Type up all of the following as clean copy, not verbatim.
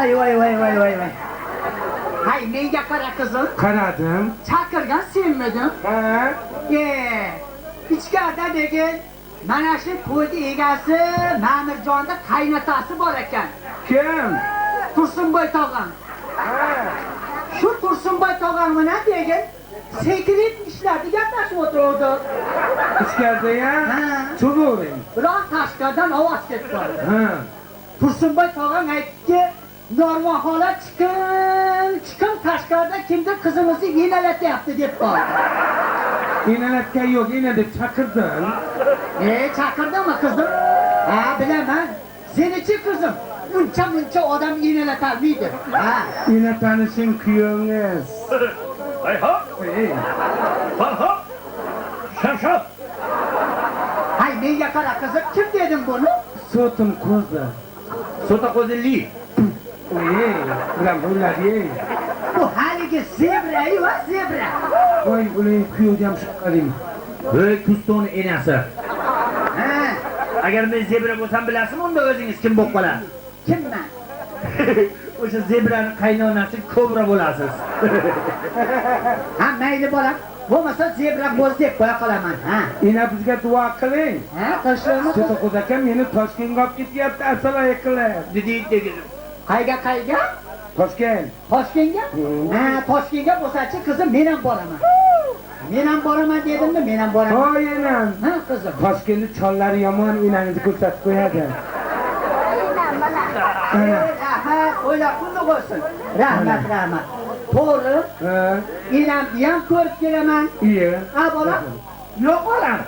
Vay vay vay vay vay vay. Hay menga qara qizim. Qaradim. Chaqirgan senmiding? Ha? Ichkarida degin mana shu to'yni egasi Ma'mirjonda qaynotasi bor ekan. Kim? Tursunboy tog'am. Ha. Shu Tursunboy tog'am bilan degin sekret ishlarni gaplashib o'tirdi. Ichkarida ya? Ha. Cho'g'ing. Biroq tashqaridan ovoz ketdi. Ha. Tursunboy tog'am aytdiki, Norma xola chiqin tashqarida kimdir qizimizni yenalatyapti deb qoldi. Yenalatgan yo'q, yena deb chaqirdin. Chaqirdimi qizim? Ha, bilaman. Senichi qizim. Uncha odam yenalatarmiydi. Ha. Yena tanishing kuyovngiz. Hay hop. Hop hop. Shap. Hay menga qara qizim, kim dedim buni? So'tim ko'zi. Sota qo'zilli. Bilan bo'ladi. Bu haligi zebra-yu, zebra. Voy, uning kuyovni ham chiqaring. Hey, Kustoni enasi. Ha, Agar men zebra bo'lsam bilasizmi, unda o'zingiz kim bo'lib qolasiz? kimman? O'sha zebrani qaynonasi kobra bo'lasiz. Ha, mayli bolam. Bo'lmasa zebra bo'z deb qo'ya qolaman. Ha. Ena bizga duo qiling. Ha, qilishlarni. So'ta qo'zakam meni Toshkentga olib ketyapti, asaloy qilib. Dedi. Qayga? Toshkent. Toshkentga? Ha, Toshkentga bo'lsa-chi qizim, men ham boraman. Men ham boraman dedimmi? Men ham boraman. Voy enam. Ha, qizim. Toshkentning chollari yomon, enangizni ko'rsatib qo'yadi. Ha, o'ylab qulluq bo'lsin. Rahmat. To'g'ri. Ha, Enamni ham ko'rib kelaman. iya. Ha, bolam. Yo'q bolam.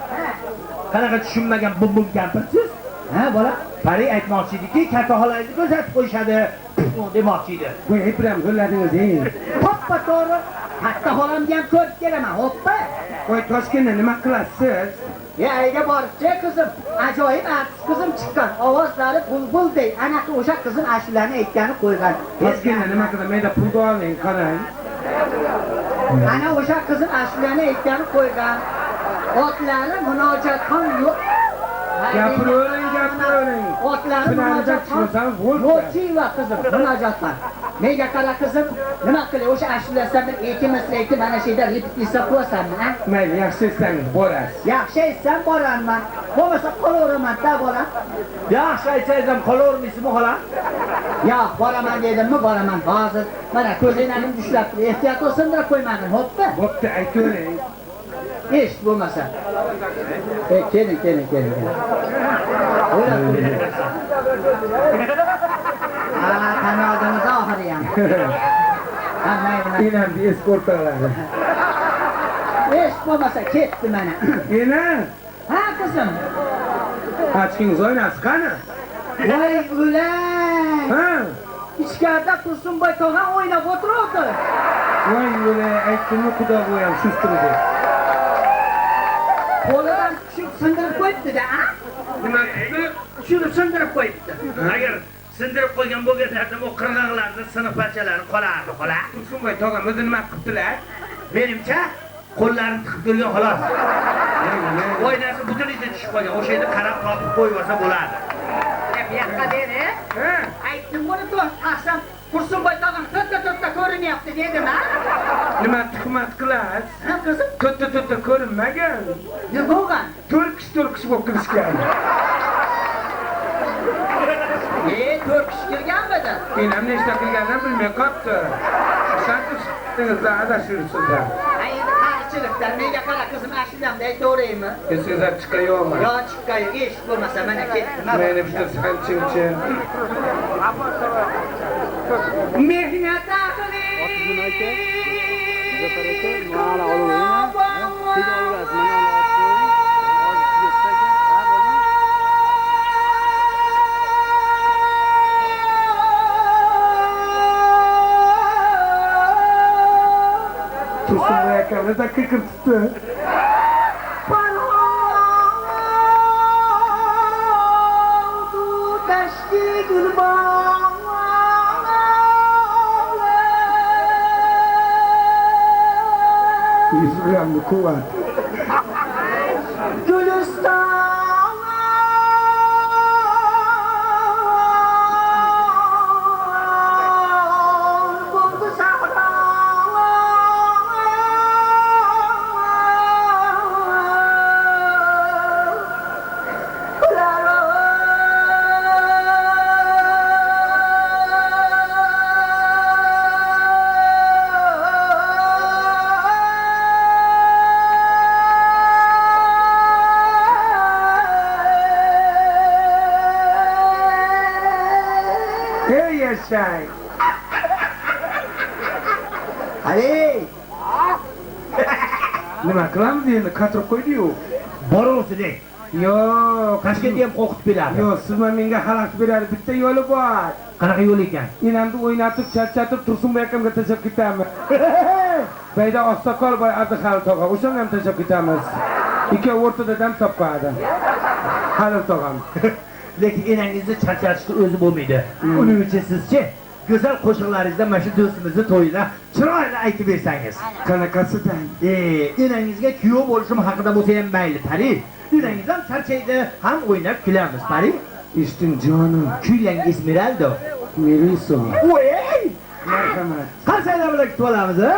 Qanaqa tushunmagan bum kampirsiz? Ha, bolam. Pari aytmoqchi ediki, katta xolangizni ko'rsatib qo'yishadi. Demoqchi edi. Voy, hepram qo'lladingiz. Toppa to'g'ri. Katta xolamni ham ko'rib kelaman. Hoppa. Voy, Toshkentda nima qilasiz? Ayga borib-chi qizim. Ajoyib artist qizim chiqqan. Ovozlari bulbuldek. Anaqa o'sha qizim ashulani aytgani qo'ygan. Toshkentda nima qiladi? Menda pulni oling, qarang. Ana o'sha qizim ashulani aytgani qo'ygan. Otlari munojatxon yo'q. Gapiravering. Otlari munojatxon. Yo'chiva qizim, munojatxon. Nega qara qizim? Nima qilay? O'sha ashulasan bir ikki mana shu yerda repetitsiya qilasanmi, ha? Mayli, yaxshi etsangiz borasiz. Yaxshi aytsam boraman. Bo'lmasa qolaveraman-da, bolam. Yaxshi aytsangiz ham qolavermaysizmi, xola? Yo'q, boraman dedimmi, boraman. Hozir mana ko'zinglarni ushlab, ehtiyot sindirib qo'ymadim, hoppa. Bo'pti, aytavering. Eshit bo'lmasa. Keling. O'ylab ko'ring. Tanodimiz oxiri ham. Enamni eskortaladi. Eshit bo'lmasa ketdi mana. Ena, Ha, qizim. ochkingiz oynasi qani? Voy o'lay. Ha? Ichkarida Tursunboy tog'am o'ynab o'tiribdi. Voy, o'lay, aytdimmi xudo bo'yam sustirdi. Qo'lidan tushib sindirib qo'yibdi-da, ha? Nima qildi? Tushirib sindirib qo'yibdi. Agar sindirib qo'ygan bo'lganlarida bu qirg'oqlarda siniq parchalari qolardi, xola. Tursunboy tog'am o'zi nima qilibdilar? Menimcha qo'llarini tiqib turgan xolos. Oynasi butunligicha tushib qolgan. O'sha yerda qarab topib qo'yib olsa bo'ladi. Bu yoqqa beri. Ha? Aytdim buni to'xtasam, Tursunboy tog'am to'tta ko'rinyapti dedim, ha? Nima tuhmat qilasiz? Ha, qizim, To'tta ko'rinmagan. nima bo'lgan? Turkish bo'lib kirishgan. 4 kishi kirganmidi? Enam nechta qilganini bilmay qolibdi. Santingizda adashursiz-da. Endi qarichilikdan menga qara qizim, ashulamda aytaveraymi? Sizlar chiqayapman. Yo chiqqayu, eshit bo'lmasa mana ketdim. Meni bittasi ham chimchi. Mehnat ahli. Tursunboy akamiz da kikir tutdi. Yüzüğümlü kuvvet. eshak. Hey! Nima qilamiz endi? Qatirib qo'ydi-yu. Borovsizlar. Yo'q, Toshkentga ham qo'rqitib beradi. yo'q, siz menga xalaqit beradi. Bitta yo'li bor. Qanaqa yo'l ekan? Enamni o'ynatib, charchatib, Tursunboy akamga tashlab ketamiz. Bayda Oqsoqol boy Abduxalil tog'a, o'shani ham tashlab ketamiz. Ikkovi o'rtada dam topqadi. Halil tog'am. Lekin enangizni charchatishga o'zi bo'lmaydi. Uning uchun sizchi go'zal qo'shiqlaringizda mana shu do'stimizni to'yida chiroyli aytib bersangiz. Qanaqasidan? Enangizga kuyov bo'lishim haqida bo'lsa ham mayli, Pari. Enangiz ham charchaydi, ham o'ynab kulamiz, Pari. Eshitdim jonim. Kuylang Esmeralda. Meriso. Voy! Marhamat. Qarsaylar bilan kutib olamiz, ha?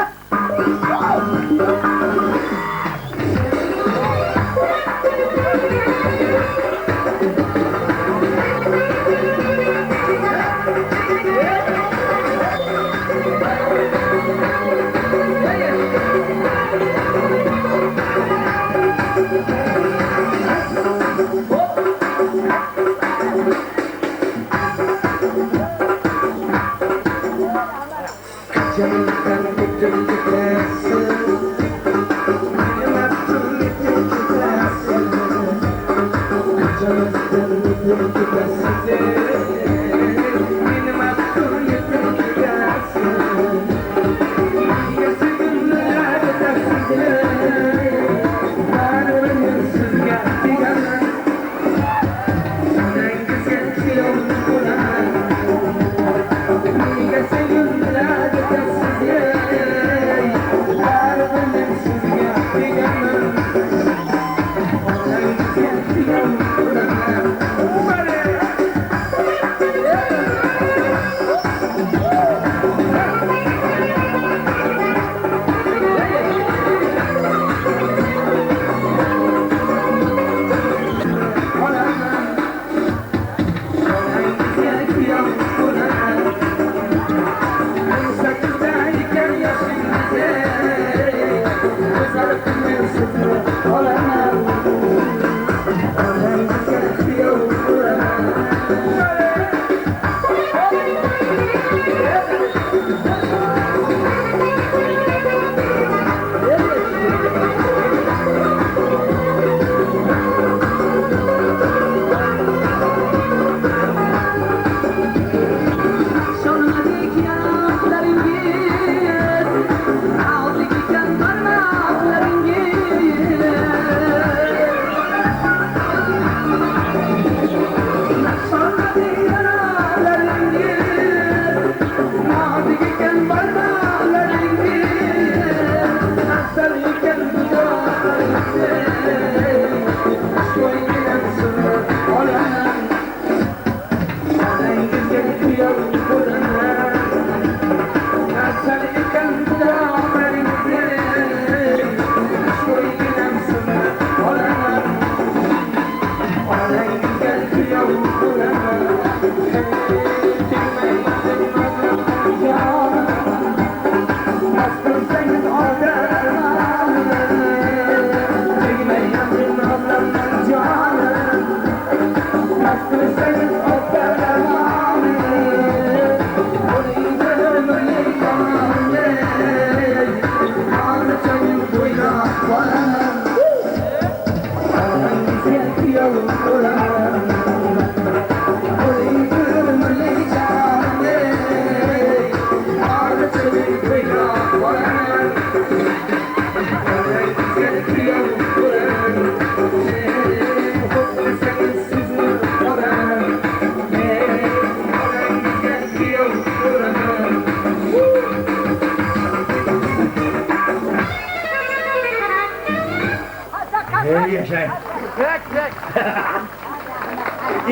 Yashang.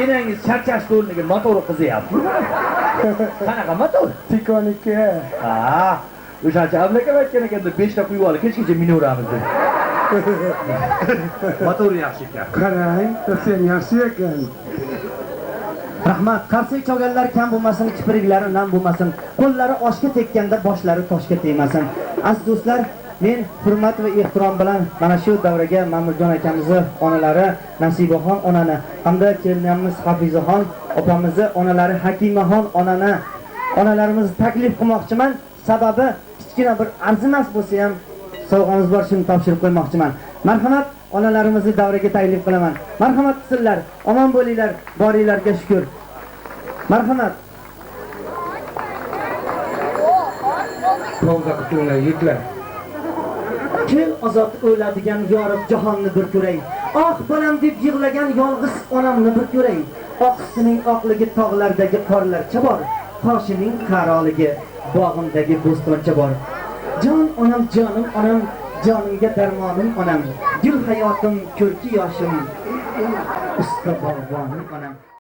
Enangiz charchashni o'rniga motor qizyapti. Qanaqa motor? Tikoniki. Ha, o'shancha ablakam aytgan ekanda 5 ta quyib olib kechgacha minaveramiz deb. Motor yaxshi ekan. Qarang, sen yaxshi ekan. Rahmat, qarsak cholganlar kam bo'lmasin, kipriklari nam bo'lmasin, qo'llari oshga tekkanda boshlari toshga tegmasin. Aziz do'stlar, men hurmat va ehtirom bilan mana shu davraga Ma'murjon akamizni onalari Nasibaxon onani hamda kelinimiz Hafizaxon opamizni onalari Hakimaxon onani onalarimizni taklif qilmoqchiman. Sababi kichkina bir arzimas bo'lsa ham sovg'amiz bor, shuni topshirib qo'ymoqchiman. Marhamat, onalarimizni davraga taklif qilaman. Marhamat qilsinlar, omon bo'linglar, boringlarga shukr. Marhamat. Tovda qutunglar yigitlar. Kel ozod o'ladigan yorib jahonni bir ko'ray. Ah bolam deb yig'lagan yolg'iz onamni bir ko'ray. Oqsining oqligi tog'lardagi qorlarcha bor. Qoshining qaroligi bog'imdagi bo'stoncha bor. Jon onam, jonim onam, jonimga darmonim onam. Gul hayotim, ko'rki yoshim. Usta bog'bonim onam.